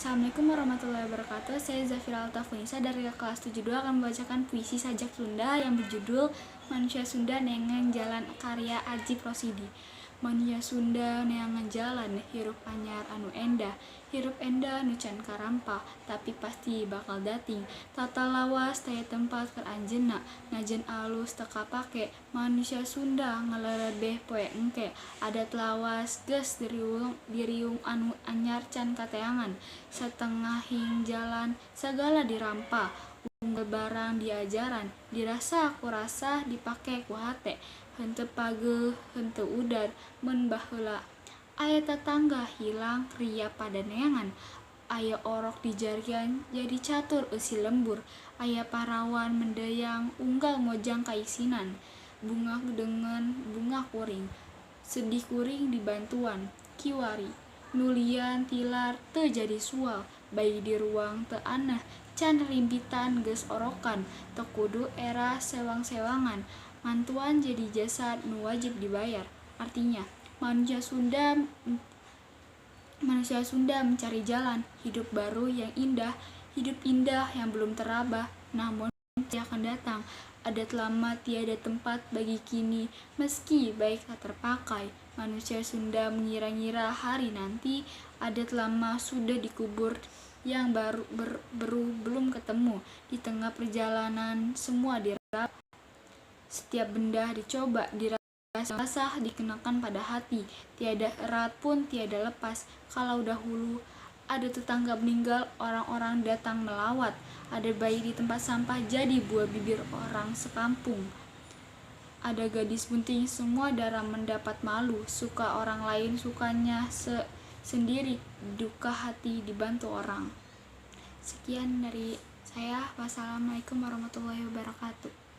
Assalamualaikum warahmatullahi wabarakatuh. Saya Zafira Altafunisa dari kelas 72 akan membacakan puisi sajak Sunda yang berjudul Manusia Sunda Neangan Jalan karya Adjie Rosidi. Manusia Sunda neangan jalan, hirup anyar anu endah, hirup endah nu can karampah, tapi pasti bakal dating. Tata lawas taya tempat keur anjeunna, najen alus teka pake. Manusia Sunda ngalerebeh poe engke, adat lawas geus diriung anu anyar can kateangan. Setengahing jalan segala dirampa, unggul barang diajaran, dirasa ku rasa dipake ku hate, henteu pageuh henteu udar mun baheula. Aya tetangga hilang ria pada neangan, aya orok di jarian jadi catur eusi lembur, aya parawan mendayang unggal mojang kaisinan, bunga dengan bunga kuring, sedih kuring dibantuan kiwari, nulian tilar teu jadi sual, bayi di ruang teu aneh, can rimpitan geus orokan, teu kudu era sewang-sewangan, mantuan jadi jasad nu wajib dibayar. Artinya, manusia Sunda mencari jalan hidup baru yang indah, hidup indah yang belum teraba, namun tidak akan datang. Adat lama tiada tempat bagi kini, meski baik tak terpakai. Manusia Sunda mengira-ngira hari nanti adat lama sudah dikubur, yang baru belum ketemu. Di tengah perjalanan semua diraba, setiap benda dicoba, dirasa dikenakan pada hati, tiada erat pun tiada lepas. Kalau dahulu ada tetangga meninggal, orang-orang datang melawat, ada bayi di tempat sampah jadi buah bibir orang sekampung, ada gadis bunting, semua darah mendapat malu, suka orang lain sukanya sendiri, duka hati dibantu orang. Sekian dari saya. Wassalamualaikum warahmatullahi wabarakatuh.